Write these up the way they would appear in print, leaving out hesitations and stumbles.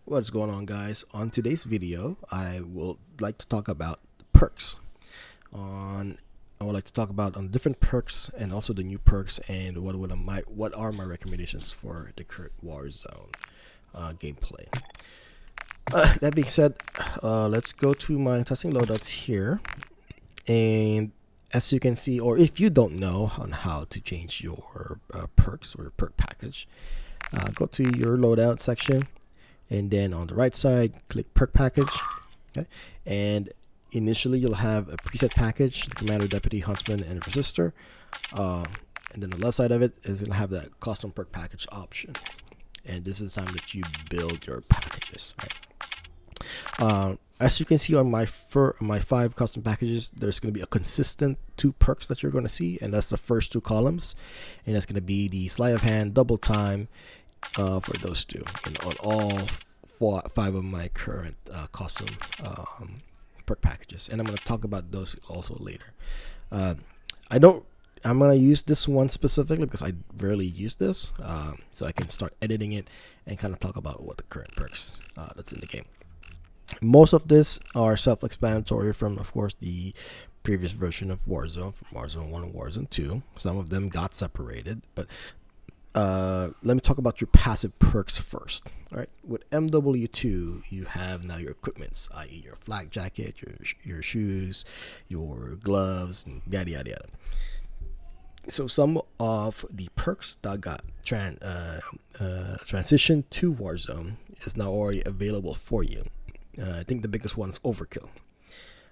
What's going on, guys? On today's video, I would like to talk about perks. On I would like to talk about on different perks and also the new perks and what are my recommendations for the current Warzone gameplay. That being said, let's go to my testing loadouts here, and as you can see, or if you don't know on how to change your perks or perk package, go to your loadout section, and then on the right side click perk package. Okay, and initially you'll have a preset package: commander, deputy, huntsman, and resistor, and then the left side of it is going to have that custom perk package option, and this is the time that you build your packages, right? As you can see on my 5 custom packages, there's going to be a consistent 2 perks that you're going to see, and that's the first 2 columns, and that's going to be the sleight of hand, double time, for those 2, and on all 5 of my current custom perk packages, and I'm going to talk about those also later. I'm going to use this one specifically because I rarely use this, so I can start editing it and kind of talk about what the current perks that's in the game. Most of this are self-explanatory from, of course, the previous version of Warzone, from Warzone 1 and Warzone 2. Some of them got separated, but let me talk about your passive perks first. All right, with MW2, you have now your equipments, i.e., your flak jacket, your shoes, your gloves, and yada yada yada. So some of the perks that got transitioned to Warzone is now already available for you. I think the biggest one is overkill.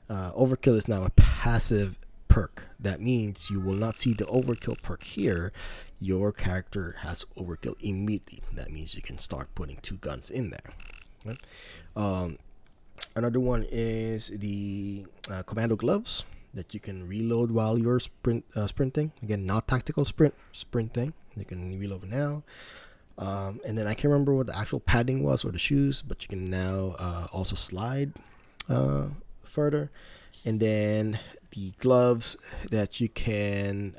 Overkill is now a passive perk. That means you will not see the overkill perk here. Your character has overkill immediately. That means you can start putting 2 guns in there, right? Another one is the commando gloves that you can reload while you're sprinting. Again, not tactical sprinting. You can reload now. And then I can't remember what the actual padding was or the shoes, but you can now also slide further. And then the gloves that you can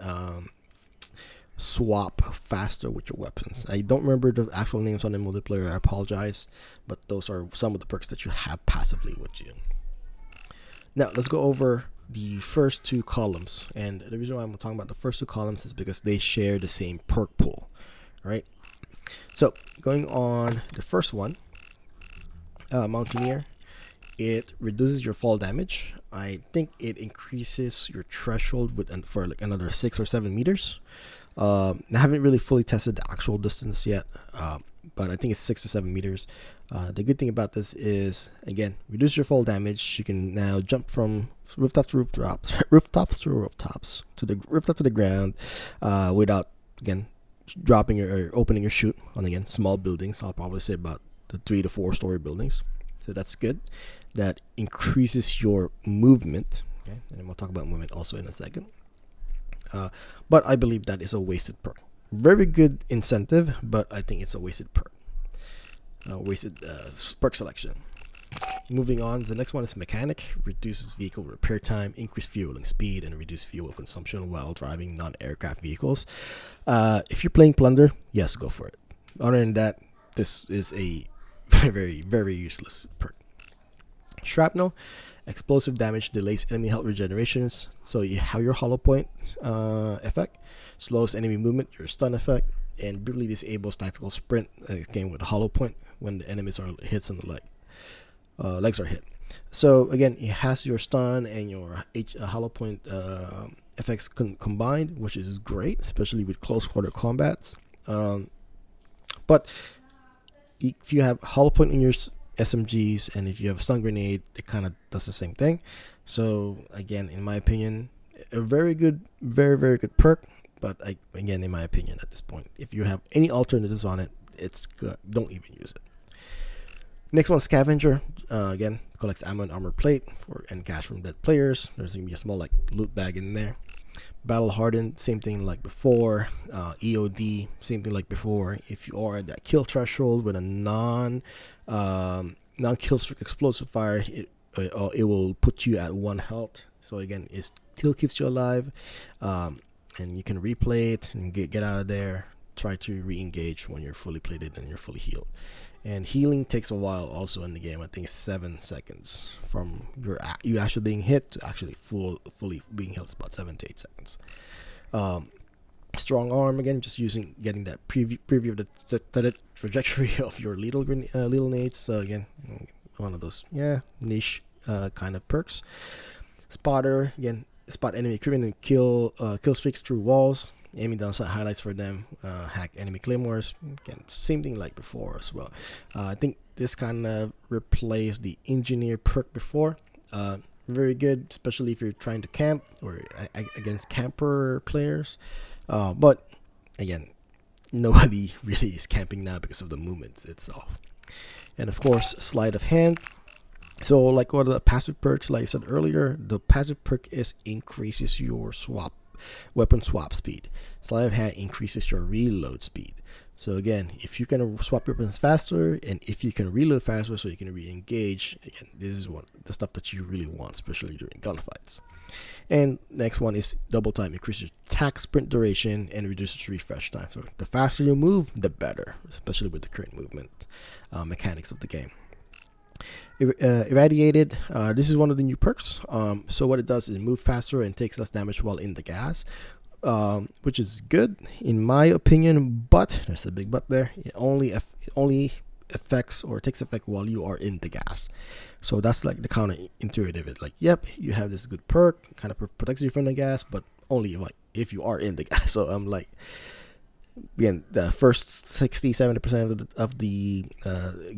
swap faster with your weapons. I don't remember the actual names on the multiplayer, I apologize, but those are some of the perks that you have passively with you. Now let's go over the first 2 columns, and the reason why I'm talking about the first 2 columns is because they share the same perk pool. Right, so going on the first one, Mountaineer, it reduces your fall damage. I think it increases your threshold for like another 6 or 7 meters. I haven't really fully tested the actual distance yet, but I think it's 6 to 7 meters. The good thing about this is, again, reduce your fall damage. You can now jump from rooftops to rooftops, to the rooftop to the ground, without, again, dropping or opening your chute on, again, small buildings. I'll probably say about the 3 to 4 story buildings. So that's good. That increases your movement. Okay, and we'll talk about movement also in a second. But I believe that is a wasted perk. Very good incentive, but I think it's a wasted perk. Wasted perk selection. Moving on, the next one is mechanic. Reduces vehicle repair time, increased fueling speed, and reduce fuel consumption while driving non-aircraft vehicles. If you're playing plunder, yes, go for it. Other than that, this is a very, very useless perk. Shrapnel. Explosive damage delays enemy health regenerations. So you have your hollow point effect, slows enemy movement, your stun effect, and brutally disables tactical sprint, again with hollow point when the enemies are hits on the legs are hit. So again, it has your stun and your hollow point effects combined, which is great, especially with close quarter combats. But if you have hollow point in your SMGs, and if you have a stun grenade, it kind of does the same thing. So again, in my opinion, a very good, very, very good perk. But again, in my opinion, at this point, if you have any alternatives on it, it's good. Don't even use it. Next one, scavenger. Again, collects ammo and armor plate and cash from dead players. There's gonna be a small like loot bag in there. Battle hardened, same thing like before. EOD, same thing like before. If you are at that kill threshold with a non-kill streak explosive fire, it will put you at 1 health. So again, it still keeps you alive, and you can replay it and get out of there try to re-engage when you're fully plated and you're fully healed. And healing takes a while also in the game. I think it's 7 seconds from you actually being hit to actually fully being healed. It's about 7 to 8 seconds. Strong arm, again, just getting that preview of the trajectory of your lethal nades. So again, one of those niche kind of perks. Spotter, again, spot enemy equipment and kill streaks through walls. Aiming down sight highlights for them. Hack enemy claymores. Again, same thing like before as well. I think this kind of replaced the engineer perk before. Very good, especially if you're trying to camp or against camper players. But again, nobody really is camping now because of the movements itself. And of course, sleight of hand. So like what the passive perks, like I said earlier, the passive perk increases your weapon swap speed. Sleight of hand increases your reload speed. So again, if you can swap weapons faster and if you can reload faster so you can re-engage, again, this is the stuff that you really want, especially during gunfights. And next one is double time, increases attack sprint duration and reduces refresh time. So the faster you move, the better, especially with the current movement mechanics of the game. Irradiated, this is one of the new perks. So what it does is move faster and takes less damage while in the gas, which is good in my opinion, but there's a big but there. It only affects or takes effect while you are in the gas. So that's like the counterintuitive. It's like, yep, you have this good perk, kind of protects you from the gas, but only like if you are in the gas. So I'm like, again, the first 60-70% of the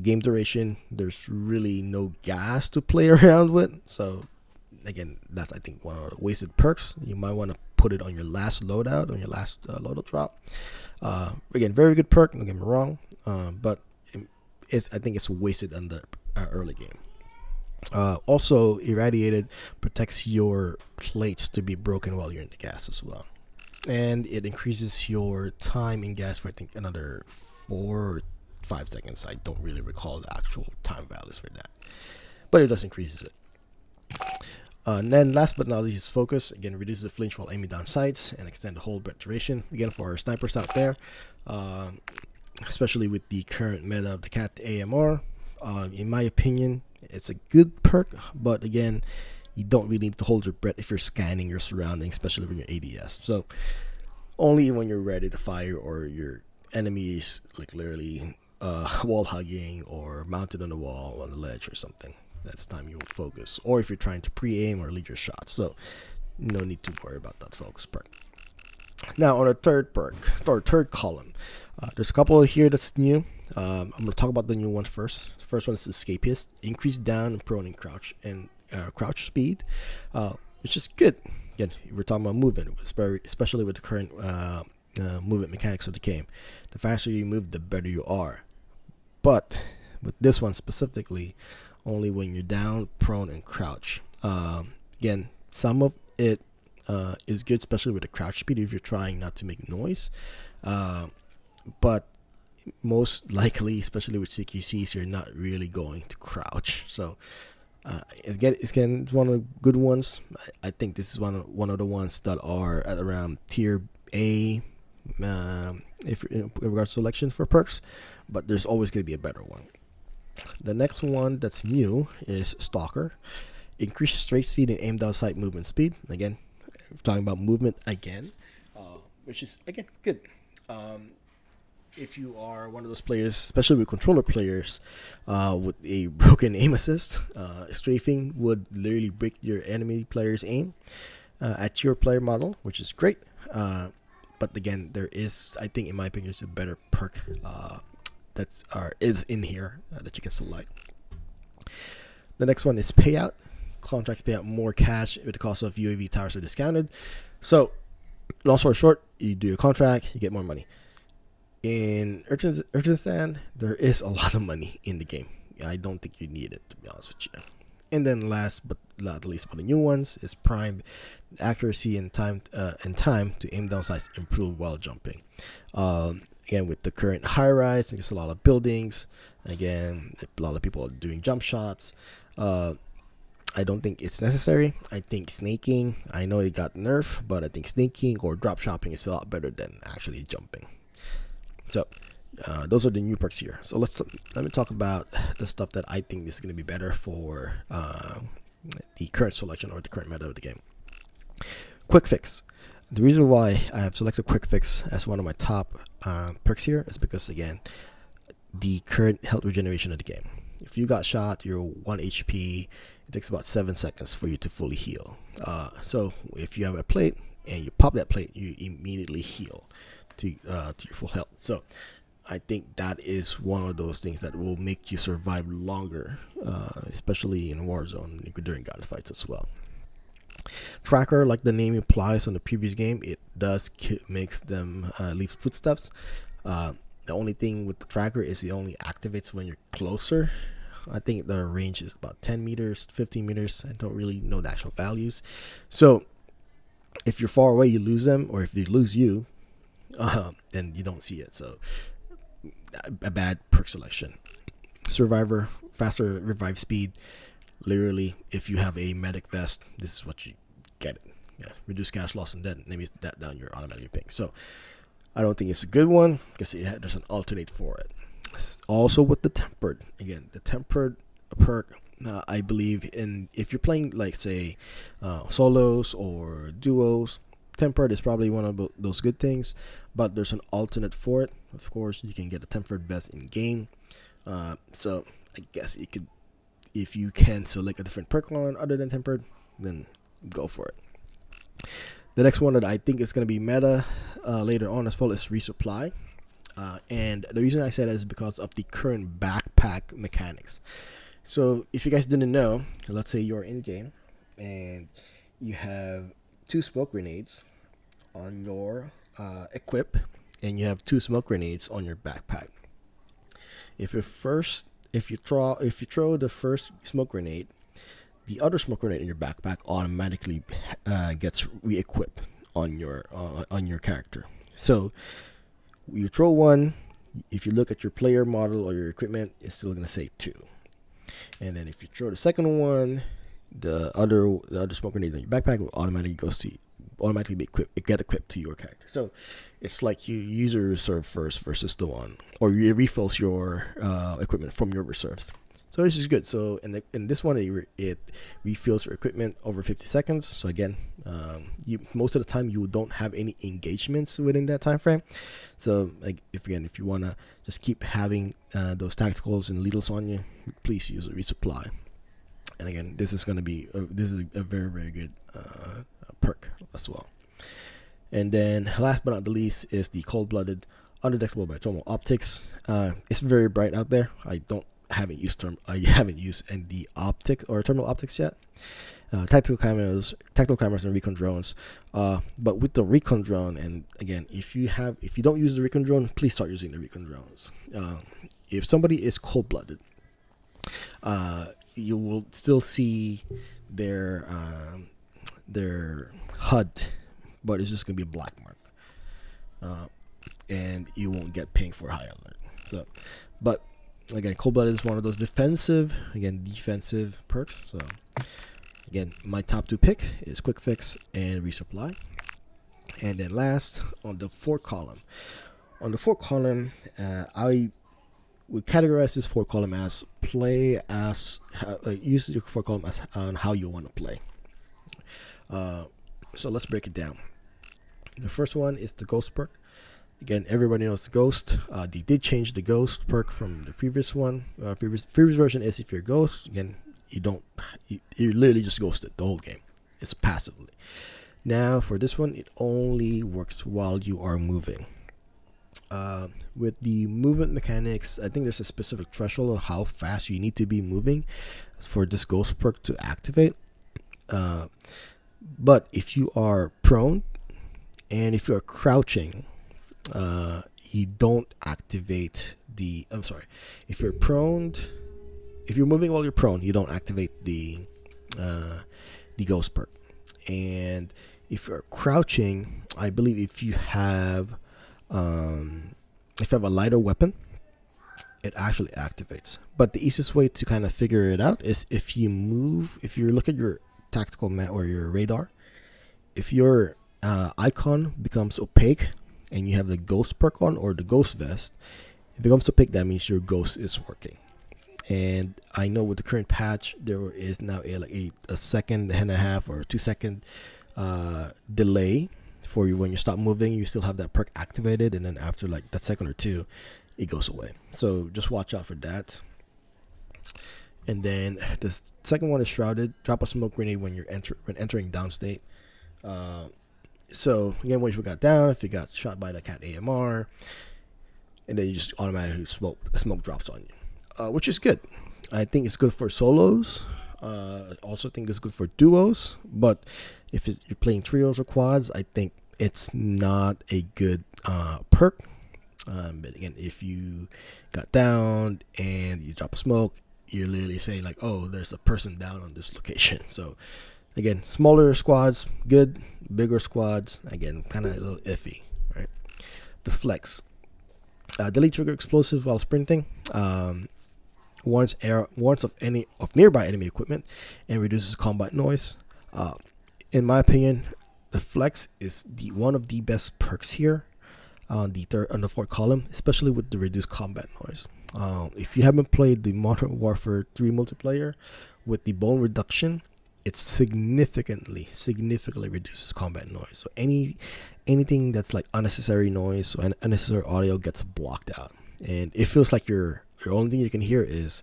game duration, there's really no gas to play around with. So again, that's I think one of the wasted perks. You might want to put it on your last loadout, on your last loadout drop. Again, very good perk, don't get me wrong, but I think it's wasted on the early game. Also, irradiated protects your plates to be broken while you're in the gas as well. And it increases your time in gas for I think another 4 or 5 seconds. I don't really recall the actual time values for that, but it does increases it. And then last but not least, focus. Again, reduces the flinch while aiming down sights and extend the hold breath duration. Again, for our snipers out there, especially with the current meta of the cat AMR, in my opinion, it's a good perk, but again, you don't really need to hold your breath if you're scanning your surroundings, especially when you're ADS. So only when you're ready to fire or your enemies like literally wall hugging or mounted on the wall on the ledge or something, that's the time you would focus. Or if you're trying to pre-aim or lead your shots, so no need to worry about that focus perk. Now on our third perk, or third column, there's a couple here that's new. I'm going to talk about the new ones first. The first one is Escapist. Increase down and prone and crouch speed, which is good. Again, we're talking about movement, especially with the current movement mechanics of the game. The faster you move, the better you are. But with this one specifically, only when you're down, prone, and crouch. Again, some of it is good, especially with the crouch speed if you're trying not to make noise. But most likely, especially with CQCs, you're not really going to crouch. So it's one of the good ones. I think this is one of the ones that are at around tier A, if in regards to selection for perks. But there's always going to be a better one. The next one that's new is Stalker. Increase straight speed and aim down sight movement speed. Again, we're talking about movement again, which is again good. If you are one of those players, especially with controller players, with a broken aim assist, strafing would literally break your enemy player's aim at your player model, which is great. But again, there is, I think, in my opinion, is a better perk is in here that you can select. The next one is Payout. Contracts pay out more cash with the cost of UAV towers are discounted. So, long story short, you do a contract, you get more money. In Urchinstand, there is a lot of money in the game. I don't think you need it, to be honest with you. And then last but not least, one of the new ones is Prime. Accuracy and time to aim down sights improve while jumping. Again, with the current high rise, there's a lot of buildings. Again, a lot of people are doing jump shots. I don't think it's necessary. I think snaking, I know it got nerfed, but I think snaking or drop shopping is a lot better than actually jumping. So those are the new perks here. So let me talk about the stuff that I think is going to be better for the current selection or the current meta of the game. Quick fix. The reason why I have selected quick fix as one of my top perks here is because, again, the current health regeneration of the game. If you got shot, you're 1 HP. It takes about 7 seconds for you to fully heal. So if you have a plate and you pop that plate, you immediately heal to your full health. So I think that is one of those things that will make you survive longer, especially in Warzone during gunfights as well. Tracker, like the name implies on the previous game, it does makes them leave footsteps. The only thing with the tracker is it only activates when you're closer. I think the range is about 10 meters, 15 meters. I don't really know the actual values. So if you're far away, you lose them, or if they lose you, then you don't see it. So a bad perk selection. Survivor, faster revive speed. Literally, if you have a medic vest, this is what you get it. Yeah, reduce cash loss and then maybe that down your automatic ping. So I don't think it's a good one because there's an alternate for it. Also with the tempered, again, the tempered perk, I believe in if you're playing like say solos or duos, tempered is probably one of those good things. But there's an alternate for it. Of course, you can get a tempered vest in game. So I guess you could. If you can select a different perk line other than tempered, then go for it. The next one that I think is going to be meta later on as well is resupply. And the reason I say that is because of the current backpack mechanics. So if you guys didn't know, let's say you're in game and you have 2 smoke grenades on your equip and you have 2 smoke grenades on your backpack. If you throw the first smoke grenade, the other smoke grenade in your backpack automatically gets re-equipped on your character. So you throw one, if you look at your player model or your equipment, it's still gonna say 2. And then if you throw the second one, the other smoke grenade in your backpack will automatically get equipped to your character. So it's like you use your reserve first versus the one, or you refills your equipment from your reserves. So this is good. So in this one, it refills your equipment over 50 seconds. So again, most of the time you don't have any engagements within that time frame. So like if you wanna just keep having those tacticals and lethals on you, please use a resupply. And again, this is gonna be a very, very good perk as well. And then last but not the least is the cold-blooded undetectable by thermal optics. It's very bright out there. I haven't used the optic or thermal optics yet. Tactical cameras and recon drones. But with the recon drone, and again, if you don't use the recon drone, please start using the recon drones. If somebody is cold-blooded, you will still see their HUD, but it's just gonna be a black mark, and you won't get ping for high alert. So, but again, cold-blooded is one of those defensive perks. So again, my top 2 pick is quick fix and resupply. And then last, on the 4th column, I would categorize this 4th column as use your 4th column as on how you want to play. So let's break it down. The first one is the ghost perk. Again, everybody knows the ghost. They did change the ghost perk from the previous one. Previous version is if you're ghost, again, you literally just ghosted the whole game. It's passively. Now for this one, it only works while you are moving. With the movement mechanics, I think there's a specific threshold on how fast you need to be moving for this ghost perk to activate. But if you are prone and if you are crouching, you don't activate the. I'm sorry. If you're moving while you're prone, you don't activate the ghost perk. And if you're crouching, I believe if you have a lighter weapon, it actually activates. But the easiest way to kind of figure it out is if you look at your tactical map or your radar, if your icon becomes opaque, and you have the ghost perk on or the ghost vest, if it comes to pick, that means your ghost is working. And I know with the current patch, there is now a second and a half or 2 second delay for you when you stop moving. You still have that perk activated, and then after like that second or two, it goes away. So just watch out for that. And then the second one is shrouded. Drop a smoke grenade when you're entering downstate. So again, once you got down, if you got shot by the cat AMR, and then you just automatically smoke drops on you, which is good. I think it's good for solos. Also think it's good for duos. But if you're playing trios or quads, I think it's not a good perk. But again, if you got down and you drop a smoke, you're literally saying like, oh, there's a person down on this location. So again, smaller squads, good. Bigger squads, again, kind of a little iffy, right? The flex. Delete trigger explosive while sprinting. Warns of nearby enemy equipment and reduces combat noise. In my opinion, the flex is one of the best perks here on the fourth column, especially with the reduced combat noise. If you haven't played the Modern Warfare 3 multiplayer with the bone reduction, it significantly reduces combat noise. So anything that's like unnecessary noise, so unnecessary audio gets blocked out, and it feels like your only thing you can hear is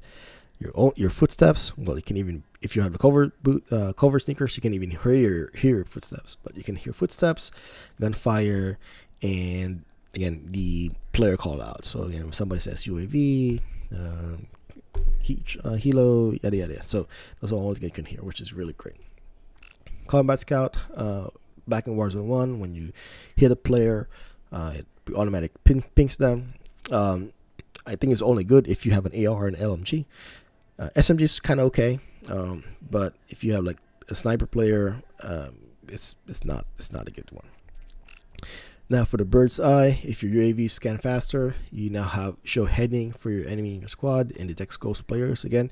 your footsteps. Well, you can even, if you have the cover sneakers, you can even hear your footsteps. But you can hear footsteps, gunfire, and again the player call out. So again, if somebody says UAV, helo, yada yada. So those are all you can hear, which is really great. Combat Scout, back in Warzone 1, when you hit a player, it automatic pings them. I think it's only good if you have an AR and LMG. SMG is kind of okay, but if you have like a sniper player, it's not a good one. Now for the bird's eye, if your UAV scan faster, you now show heading for your enemy in your squad and detects ghost players. Again,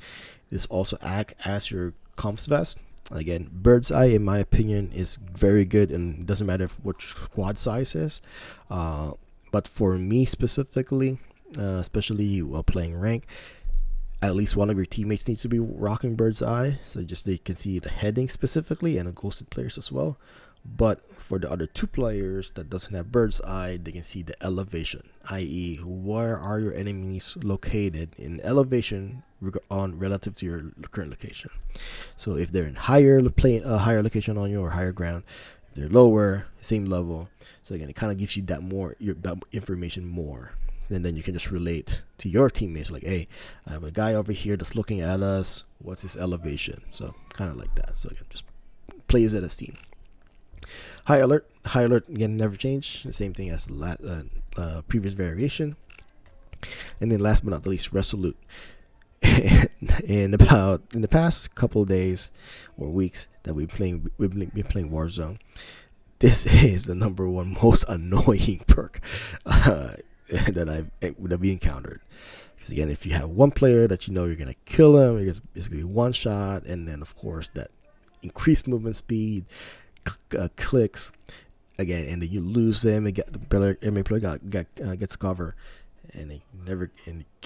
this also acts as your comms vest. Again, bird's eye, in my opinion, is very good, and it doesn't matter what squad size is. But for me specifically, especially while playing rank, at least one of your teammates needs to be rocking bird's eye, so just they can see the heading specifically, and the ghosted players as well. But for the other two players that doesn't have bird's eye, they can see the elevation, i.e. where are your enemies located in elevation on relative to your current location. So if they're in higher location on you, or higher ground, if they're lower, same level. So again, it kind of gives you that information more, and then you can just relate to your teammates like, hey, I have a guy over here that's looking at us, what's his elevation? So kind of like that. So again, just plays it as team. High alert again, never change. The same thing as previous variation. And then last but not the least, resolute. in the past couple of days or weeks that we've been playing Warzone, this is the number one most annoying perk that we encountered. Because again, if you have one player that you know you're gonna kill him, it's gonna be one shot, and then of course that increased movement speed, clicks again, and then you lose them and get the enemy player gets cover, and they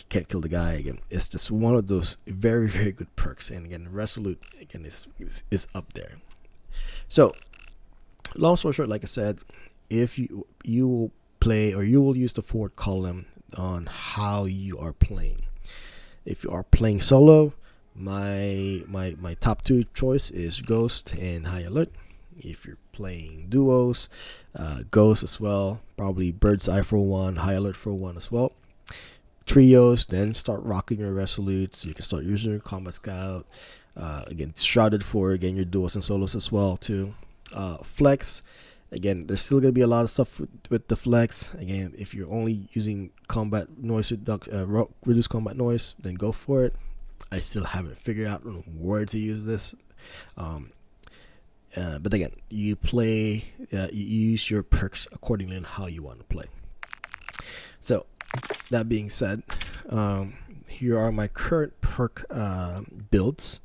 can't kill the guy again. It's just one of those very, very good perks. And again, resolute again is up there. So long story short, like I said, if you will play, or you will use the fourth column on how you are playing. If you are playing solo, my top two choice is Ghost and High Alert. If you're playing duos, Ghost as well, probably Bird's Eye for one, High Alert for one as well. Trios, then start rocking your resolutes. You can start using your Combat Scout. Again, Shrouded for your duos and solos as well too. Flex, again, there's still gonna be a lot of stuff with the flex. Again, if you're only using combat noise reduce combat noise, then go for it. I still haven't figured out where to use this. But again, you use your perks accordingly on how you want to play. So that being said, here are my current perk builds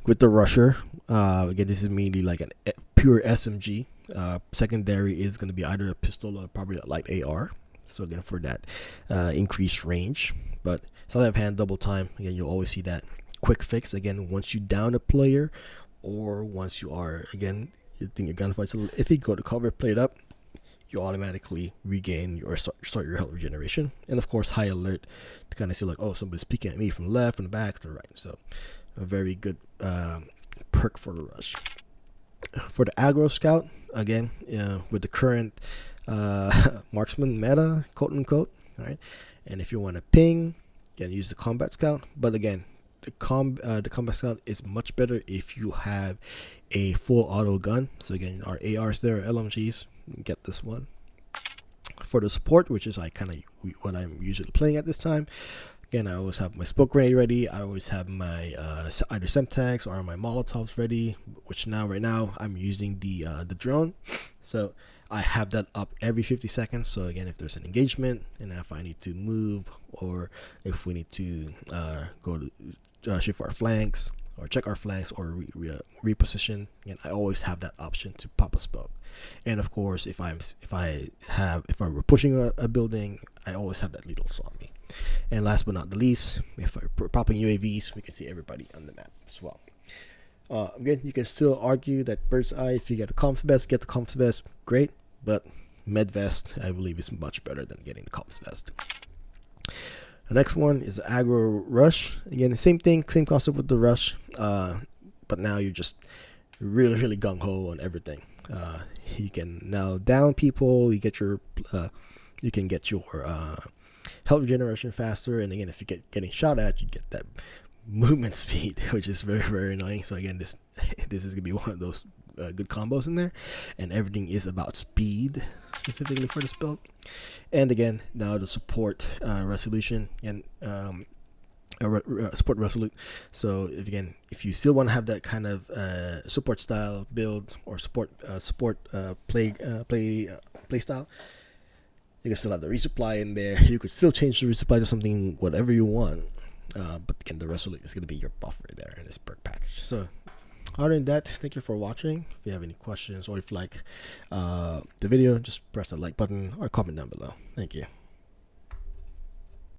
with the rusher. Again, this is mainly like a pure SMG Secondary is going to be either a pistol or probably a light AR. So again, for that increased range. But sleight of hand, double time, again, you'll always see that quick fix. Again, once you down a player, or once you are, again, you think your gunfight's a little iffy, go to cover, play it up, you automatically regain or start your health regeneration. And of course, high alert to kind of see like, oh, somebody's peeking at me from the left, from the back, to the right. So a very good perk for the rush. For the aggro scout, again, with the current marksman meta, quote unquote, all right. And if you want to ping, again, use the combat scout. But again, the combat scout is much better if you have a full auto gun. So again, our ARs there, LMGs, get this one. For the support, which is what I'm usually playing at this time, again, I always have my smoke grenade ready. I always have my either Semtex or my Molotovs ready, which right now I'm using the drone. So I have that up every 50 seconds. So again, if there's an engagement and if I need to move, or if we need to go to shift our flanks or check our flanks or reposition, again, I always have that option to pop a smoke. And of course, if we're pushing a building, I always have that lethal on me. And last but not the least, if we're popping UAVs, we can see everybody on the map as well. Again, you can still argue that bird's eye, if you get the comms vest, get the comms vest, great. But med vest, I believe, is much better than getting the comms vest. The next one is the aggro rush. Again, same thing, same concept with the rush, but now you're just really gung ho on everything. You can now down people. You can get your health regeneration faster, and again, if you getting shot at, you get that movement speed, which is very annoying. So again, this is gonna be one of those good combos in there, and everything is about speed specifically for this build. And again, now the support resolution and support resolute. So if you still want to have that kind of support style build or support play style, you can still have the resupply in there. You could still change the resupply to something whatever you want. But again, the resolute is going to be your buffer there in this perk package. So other than that, thank you for watching. If you have any questions or if you like the video, just press the like button or comment down below. Thank you.